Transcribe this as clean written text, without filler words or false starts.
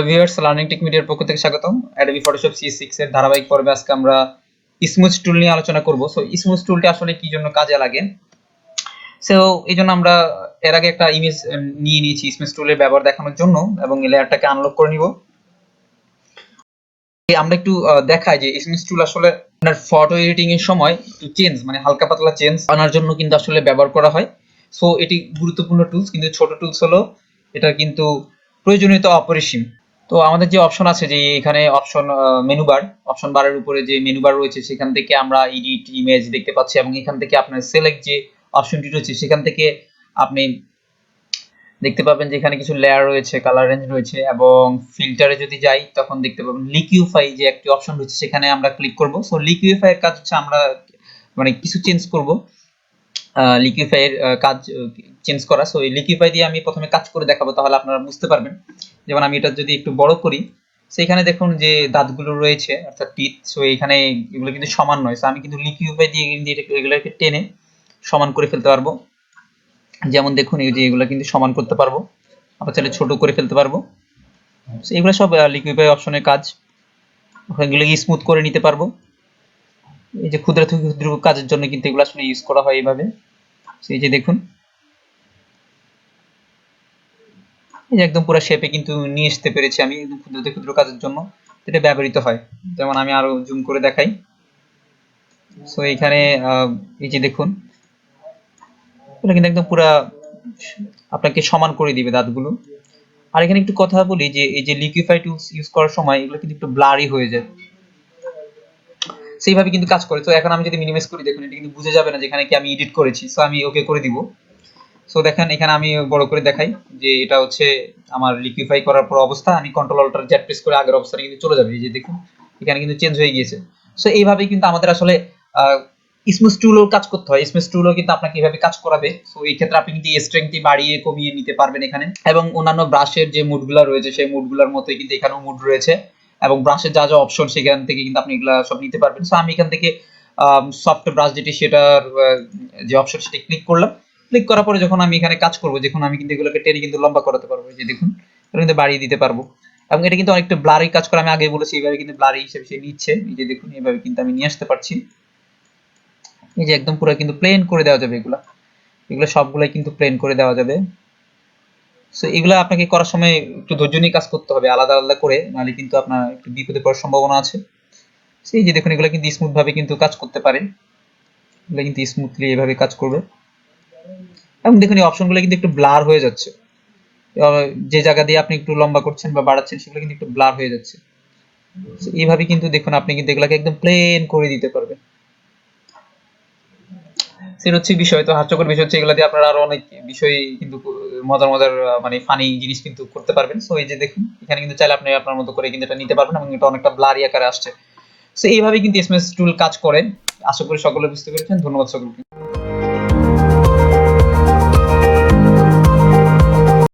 Viewers, learning take মিডিয়ার পক্ষ থেকে স্বাগতম। Adobe Photoshop CS6 এর ধারাবাহিক পর্বে আজকে আমরা স্মুজ টুল নিয়ে আলোচনা করব। সো স্মুজ টুলটি আসলে কি জন্য কাজে লাগে, সো এইজন্য আমরা এর আগে একটা ইমেজ নিয়ে নিয়েছি স্মুজ টুলের ব্যবহার দেখানোর জন্য এবং এই লেয়ারটাকে আনলক করে নিব। আমরা একটু দেখাই যে স্মুজ টুল আসলে আপনার ফটো এডিটিং এর সময় একটু চেঞ্জ মানে হালকা পাতলা চেঞ্জ আনার জন্য কিন্তু আসলে ব্যবহার করা হয়। সো এটি গুরুত্বপূর্ণ টুলস, কিন্তু ছোট টুলস হলো এটা কিন্তু প্রয়োজনীয়তা অপরিসীম। তো আমাদের যে অপশন আছে, যে এখানে অপশন মেনু বার, অপশন বারের উপরে যে মেনু বার রয়েছে সেখান থেকে আমরা এডিট ইমেজ দেখতে পাচ্ছি এবং এখান থেকে আপনার সিলেক্ট যে অপশনটি রয়েছে সেখান থেকে আপনি দেখতে পাবেন যে এখানে কিছু লেয়ার রয়েছে, কালার রেঞ্জ রয়েছে এবং ফিল্টারে যদি যাই তখন দেখতে পাবেন লিকুইফাই যে একটি অপশন রয়েছে সেখানে আমরা ক্লিক করব। সো লিকুইফাই এর কাজ হচ্ছে আমরা মানে কিছু চেঞ্জ করব, লিকুইফাই এর কাজ চেঞ্জ করা। সো এই লিকুইফাই দিয়ে আমি প্রথমে কাজ করে দেখাবো, তাহলে আপনারা বুঝতে পারবেন। যেমন আমি এটা যদি একটু বড় করি, সেখানে দেখুন যে দাঁতগুলো রয়েছে অর্থাৎ টিথ, সো এখানে এগুলো কিন্তু সমান নয়। সো আমি কিন্তু লিকুইফাই দিয়ে এগুলোকে টেনে সমান করে ফেলতে পারবো। যেমন দেখুন এই যে এগুলো কিন্তু সমান করতে পারবো, আবার চাইলে ছোট করে ফেলতে পারবো। সো এগুলো সব লিকুইফাই অপশনের কাজ। এগুলোকে স্মুথ করে নিতে পারবো। এই যে ক্ষুদ্র থেকে ক্ষুদ্র কাজের জন্য কিন্তু এগুলো আসলে ইউজ করা হয় এইভাবে। এই যে দেখুন, এই যে একদম পুরো শেপে কিন্তু নিয়ে আসতে পেরেছি আমি একদম ক্ষুদ্র থেকে ক্ষুদ্র কাজের জন্য এটা ব্যবহৃত হয়। যেমন আমি আরো জুম করে দেখাই। সো এখানে এই যে দেখুন, এটা কিন্তু একদম পুরো আপনাকে সমান করে দিবে দাঁতগুলো। আর এখানে একটু কথা বলি যে এই যে লিকুইফাই টুলস ইউজ করার সময় এগুলো কিন্তু একটু ব্লারি হয়ে যায়, সেইভাবে কিন্তু কাজ করে। তো এখন আমি যদি মিনিমাইজ করি, দেখুন এটা কিন্তু বুঝে যাবে না যেখানে কি আমি এডিট করেছি। সো আমি ওকে করে দিব। সো দেখেন এখানে আমি বড় করে দেখাই যে এটা হচ্ছে আমার লিকুইফাই করার পর অবস্থা। আমি কন্ট্রোল অল্টার জেড প্রেস করে আগের অবস্থানে কিন্তু চলে যাবে। এই যে দেখুন এখানে কিন্তু চেঞ্জ হয়ে গিয়েছে। সো এইভাবেই কিন্তু আমাদের আসলে স্মুথ টুলও কাজ করতে হয়। স্মুথ টুলও কিন্তু আপনাকে এইভাবে কাজ করাবে। সো এই ক্ষেত্রে আপনি কিন্তু স্ট্রেংথটি বাড়িয়ে কমিয়ে নিতে পারবেন এখানে, এবং অন্যান্য ব্রাশের যে মুডগুলো রয়েছে সেই মুডগুলোর মতোই কিন্তু এখানেও মুড রয়েছে এবং ব্রাশের যা যা অপশন সেখান থেকে কিন্তু আপনি এগুলা সব নিতে পারবেন। সো আমি এখান থেকে সফট ব্রাশ যেটি সেটার যে অপশন সেটা ক্লিক করলাম। ক্লিক করার পরে যখন আমি এখানে কাজ করব, যখন আমি কিন্তু এগুলোকে টেনে কিন্তু লম্বা করাতে পারবো। এই যে দেখুন এটা কিন্তু বাড়িয়ে দিতে পারবো এবং এটা কিন্তু অনেকটা ব্লারি কাজ করে। আমি আগে বলেছি এইভাবে কিন্তু ব্লারি হিসেবে সে নিচ্ছে। এই যে দেখুন এইভাবে কিন্তু আমি নিয়ে আসতে পারছি। এই যে একদম পুরো কিন্তু প্লেন করে দেওয়া যাবে। এগুলো সবগুলাই কিন্তু প্লেন করে দেওয়া যাবে। সো এগুলো আপনাকে করার সময় একটু ধৈর্য নিয়ে কাজ করতে হবে আলাদা আলাদা করে, নাহলে কিন্তু আপনার একটু বিপদে পড়ার সম্ভাবনা আছে। এই যে দেখুন এগুলো কিন্তু স্মুথ ভাবে কিন্তু কাজ করতে পারে, এগুলো কিন্তু স্মুথলি এভাবে কাজ করবে। এবং দেখুন এই অপশনগুলো কিন্তু একটু ব্লার হয়ে যাচ্ছে, যে জায়গা দিয়ে আপনি একটু লম্বা করছেন বা বাড়াচ্ছেন সেগুলো কিন্তু একটু ব্লার হয়ে যাচ্ছে। এইভাবে কিন্তু দেখুন আপনি কিন্তু এগুলাকে একদম প্লেন করে দিতে পারবেন। সেটা হচ্ছে বিষয়। তো হাস্যকর বিষয় হচ্ছে এগুলা দিয়ে আপনারা আরো অনেক বিষয় কিন্তু মজার মজার মানে ফানি জিনিস কিন্তু করতে পারবেন। সো এই যে দেখুন এখানে কিন্তু চাইলে আপনি আপনার মতো করে কিন্তু এটা নিতে পারবেন এবং এটা অনেকটা ব্লারি আকারে আসছে। সো এইভাবে কিন্তু স্মুথ টুল কাজ করে। আশা করি সকলে বুঝতে পেরেছেন। ধন্যবাদ সকলকে।